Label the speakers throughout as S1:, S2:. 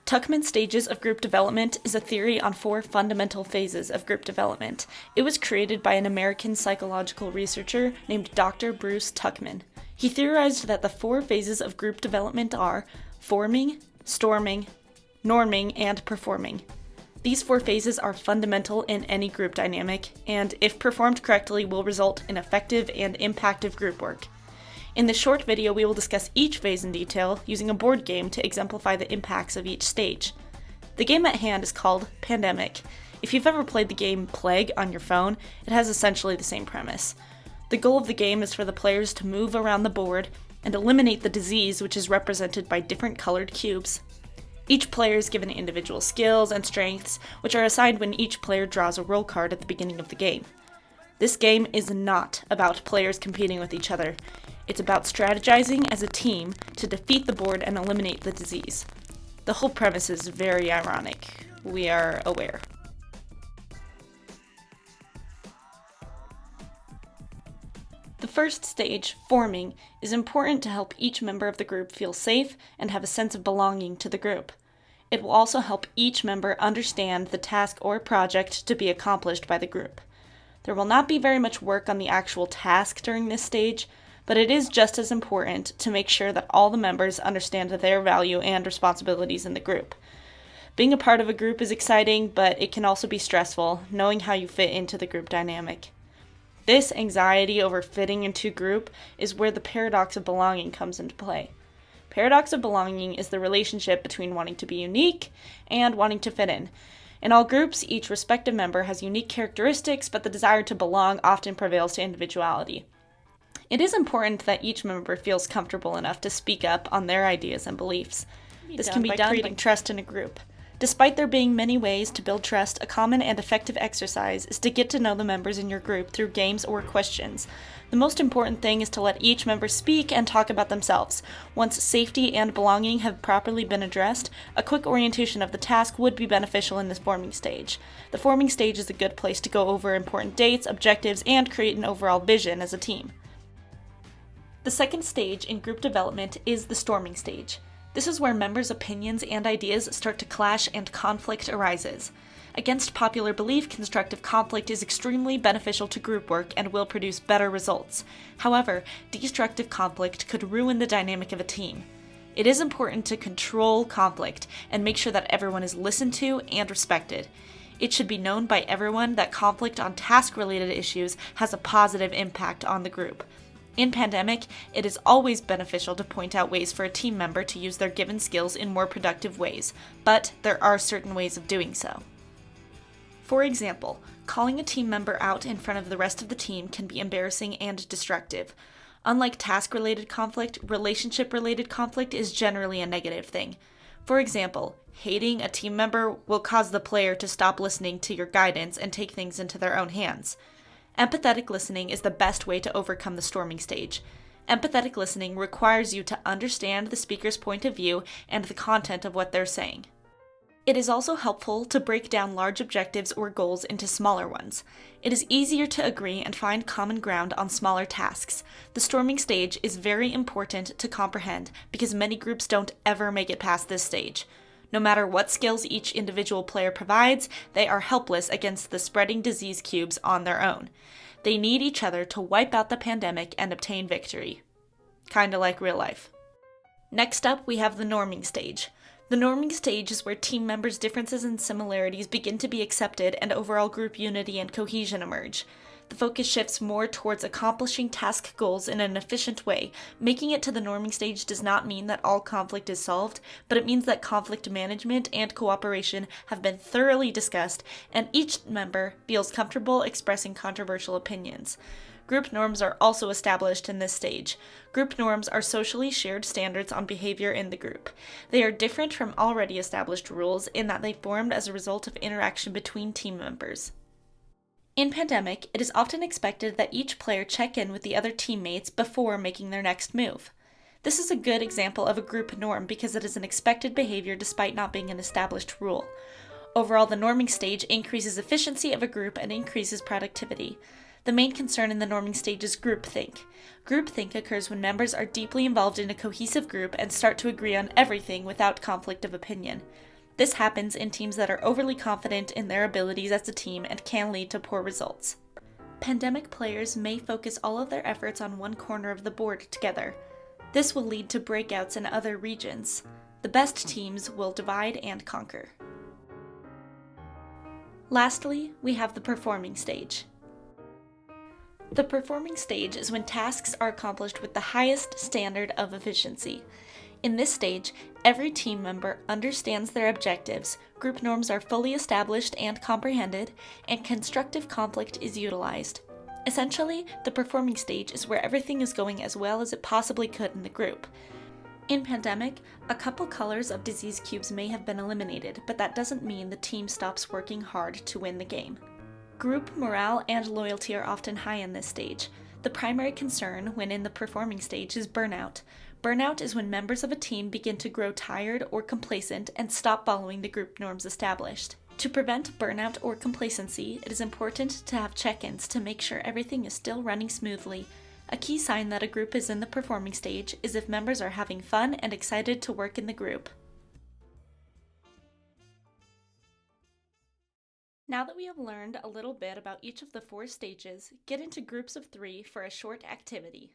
S1: Tuckman's stages of group development is a theory on 4 fundamental phases of group development. It was created by an American psychological researcher named Dr. Bruce Tuckman. He theorized that the 4 phases of group development are forming, storming, norming, and performing. These 4 phases are fundamental in any group dynamic, and if performed correctly will result in effective and impactful group work. In this short video, we will discuss each phase in detail using a board game to exemplify the impacts of each stage. The game at hand is called Pandemic. If you've ever played the game Plague on your phone, it has essentially the same premise. The goal of the game is for the players to move around the board and eliminate the disease, which is represented by different colored cubes. Each player is given individual skills and strengths, which are assigned when each player draws a roll card at the beginning of the game. This game is not about players competing with each other. It's about strategizing as a team to defeat the board and eliminate the disease. The whole premise is very ironic. We are aware. The first stage, forming, is important to help each member of the group feel safe and have a sense of belonging to the group. It will also help each member understand the task or project to be accomplished by the group. There will not be very much work on the actual task during this stage, but it is just as important to make sure that all the members understand their value and responsibilities in the group. Being a part of a group is exciting, but it can also be stressful, knowing how you fit into the group dynamic. This anxiety over fitting into a group is where the paradox of belonging comes into play. Paradox of belonging is the relationship between wanting to be unique and wanting to fit in. In all groups, each respective member has unique characteristics, but the desire to belong often prevails to individuality. It is important that each member feels comfortable enough to speak up on their ideas and beliefs. This can be done by creating trust in a group. Despite there being many ways to build trust, a common and effective exercise is to get to know the members in your group through games or questions. The most important thing is to let each member speak and talk about themselves. Once safety and belonging have properly been addressed, a quick orientation of the task would be beneficial in this forming stage. The forming stage is a good place to go over important dates, objectives, and create an overall vision as a team. The second stage in group development is the storming stage. This is where members' opinions and ideas start to clash and conflict arises. Against popular belief, constructive conflict is extremely beneficial to group work and will produce better results. However, destructive conflict could ruin the dynamic of a team. It is important to control conflict and make sure that everyone is listened to and respected. It should be known by everyone that conflict on task-related issues has a positive impact on the group. In Pandemic, it is always beneficial to point out ways for a team member to use their given skills in more productive ways, but there are certain ways of doing so. For example, calling a team member out in front of the rest of the team can be embarrassing and destructive. Unlike task-related conflict, relationship-related conflict is generally a negative thing. For example, hating a team member will cause the player to stop listening to your guidance and take things into their own hands. Empathetic listening is the best way to overcome the storming stage. Empathetic listening requires you to understand the speaker's point of view and the content of what they're saying. It is also helpful to break down large objectives or goals into smaller ones. It is easier to agree and find common ground on smaller tasks. The storming stage is very important to comprehend because many groups don't ever make it past this stage. No matter what skills each individual player provides, they are helpless against the spreading disease cubes on their own. They need each other to wipe out the pandemic and obtain victory. Kinda like real life. Next up, we have the norming stage. The norming stage is where team members' differences and similarities begin to be accepted and overall group unity and cohesion emerge. The focus shifts more towards accomplishing task goals in an efficient way. Making it to the norming stage does not mean that all conflict is solved, but it means that conflict management and cooperation have been thoroughly discussed, and each member feels comfortable expressing controversial opinions. Group norms are also established in this stage. Group norms are socially shared standards on behavior in the group. They are different from already established rules in that they formed as a result of interaction between team members. In Pandemic, it is often expected that each player check in with the other teammates before making their next move. This is a good example of a group norm because it is an expected behavior despite not being an established rule. Overall, the norming stage increases efficiency of a group and increases productivity. The main concern in the norming stage is groupthink. Groupthink occurs when members are deeply involved in a cohesive group and start to agree on everything without conflict of opinion. This happens in teams that are overly confident in their abilities as a team and can lead to poor results. Pandemic players may focus all of their efforts on one corner of the board together. This will lead to breakouts in other regions. The best teams will divide and conquer. Lastly, we have the performing stage. The performing stage is when tasks are accomplished with the highest standard of efficiency. In this stage, every team member understands their objectives, group norms are fully established and comprehended, and constructive conflict is utilized. Essentially, the performing stage is where everything is going as well as it possibly could in the group. In Pandemic, a couple colors of disease cubes may have been eliminated, but that doesn't mean the team stops working hard to win the game. Group morale and loyalty are often high in this stage. The primary concern when in the performing stage is burnout. Burnout is when members of a team begin to grow tired or complacent and stop following the group norms established. To prevent burnout or complacency, it is important to have check-ins to make sure everything is still running smoothly. A key sign that a group is in the performing stage is if members are having fun and excited to work in the group. Now that we have learned a little bit about each of the 4 stages, get into groups of 3 for a short activity.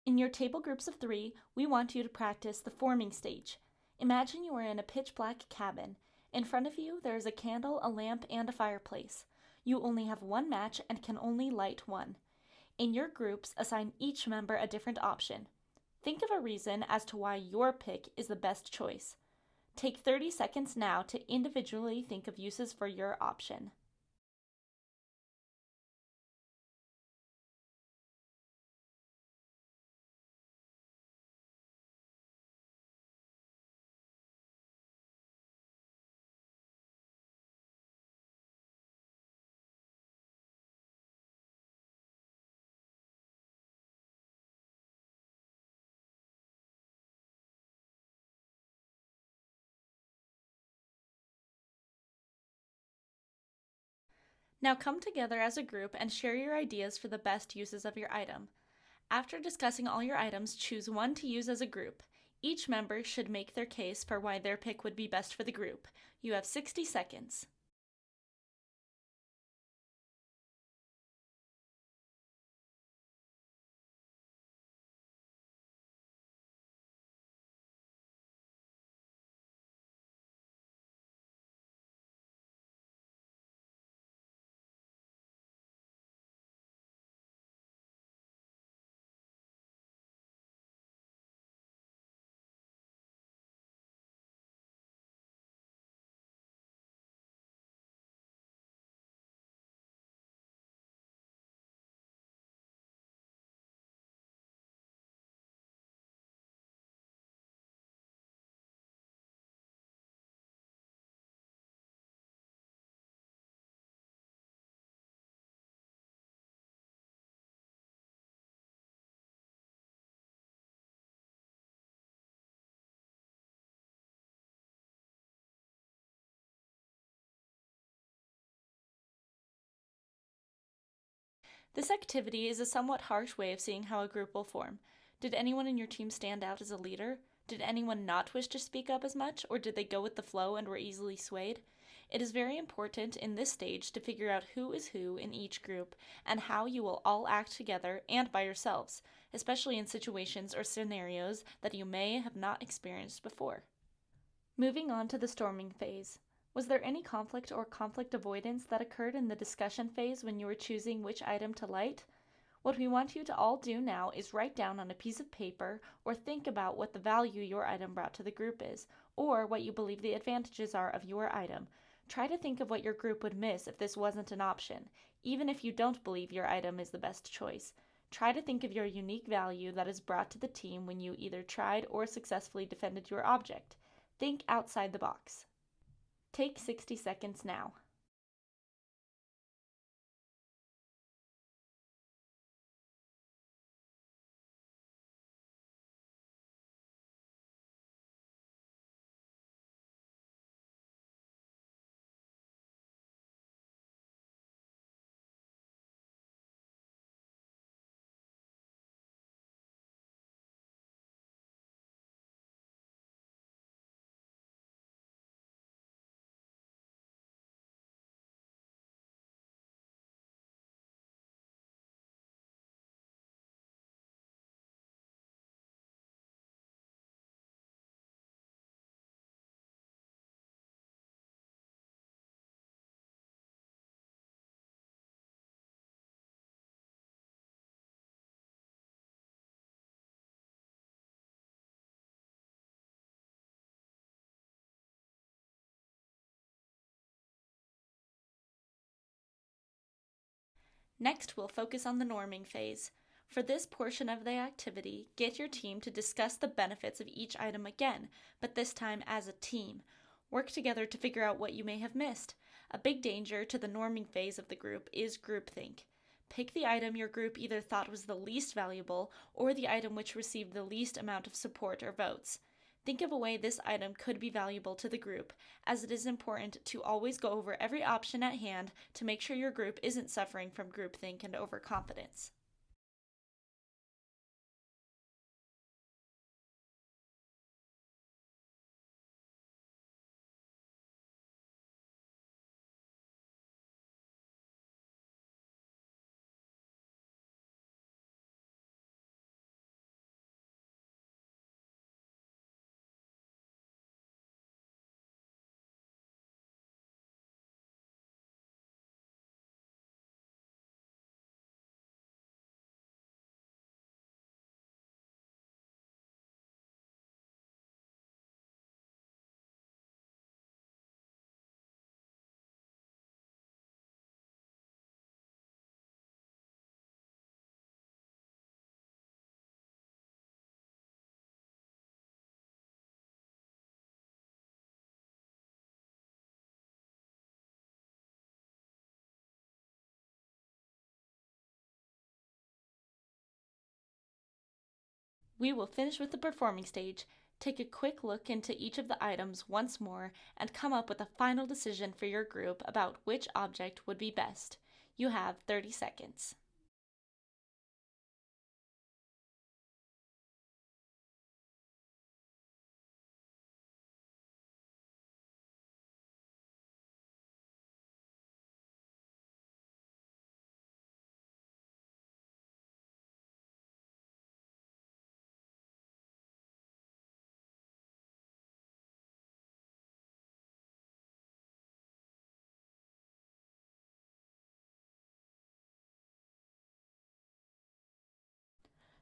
S1: In your table groups of 3, we want you to practice the forming stage. Imagine you are in a pitch black cabin. In front of you, there is a candle, a lamp, and a fireplace. You only have one match and can only light one. In your groups, assign each member a different option. Think of a reason as to why your pick is the best choice. Take 30 seconds now to individually think of uses for your option. Now come together as a group and share your ideas for the best uses of your item. After discussing all your items, choose one to use as a group. Each member should make their case for why their pick would be best for the group. You have 60 seconds. This activity is a somewhat harsh way of seeing how a group will form. Did anyone in your team stand out as a leader? Did anyone not wish to speak up as much, or did they go with the flow and were easily swayed? It is very important in this stage to figure out who is who in each group and how you will all act together and by yourselves, especially in situations or scenarios that you may have not experienced before. Moving on to the storming phase. Was there any conflict or conflict avoidance that occurred in the discussion phase when you were choosing which item to light? What we want you to all do now is write down on a piece of paper or think about what the value your item brought to the group is, or what you believe the advantages are of your item. Try to think of what your group would miss if this wasn't an option, even if you don't believe your item is the best choice. Try to think of your unique value that is brought to the team when you either tried or successfully defended your object. Think outside the box. Take 60 seconds now. Next, we'll focus on the norming phase. For this portion of the activity, get your team to discuss the benefits of each item again, but this time as a team. Work together to figure out what you may have missed. A big danger to the norming phase of the group is groupthink. Pick the item your group either thought was the least valuable or the item which received the least amount of support or votes. Think of a way this item could be valuable to the group, as it is important to always go over every option at hand to make sure your group isn't suffering from groupthink and overconfidence. We will finish with the performing stage, take a quick look into each of the items once more, and come up with a final decision for your group about which object would be best. You have 30 seconds.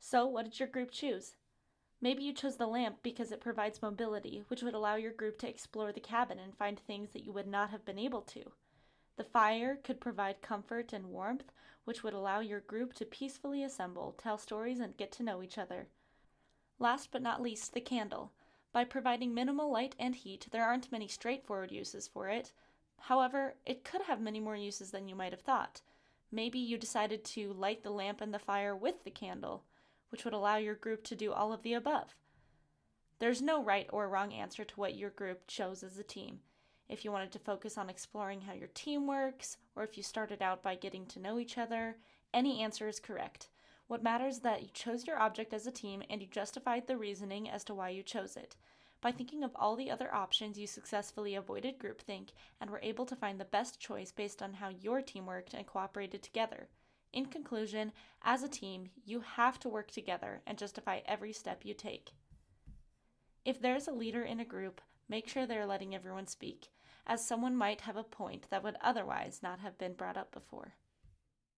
S1: So, what did your group choose? Maybe you chose the lamp because it provides mobility, which would allow your group to explore the cabin and find things that you would not have been able to. The fire could provide comfort and warmth, which would allow your group to peacefully assemble, tell stories, and get to know each other. Last but not least, the candle. By providing minimal light and heat, there aren't many straightforward uses for it. However, it could have many more uses than you might have thought. Maybe you decided to light the lamp and the fire with the candle, which would allow your group to do all of the above. There's no right or wrong answer to what your group chose as a team. If you wanted to focus on exploring how your team works, or if you started out by getting to know each other, any answer is correct. What matters is that you chose your object as a team and you justified the reasoning as to why you chose it. By thinking of all the other options, you successfully avoided groupthink and were able to find the best choice based on how your team worked and cooperated together. In conclusion, as a team, you have to work together and justify every step you take. If there's a leader in a group, make sure they're letting everyone speak, as someone might have a point that would otherwise not have been brought up before.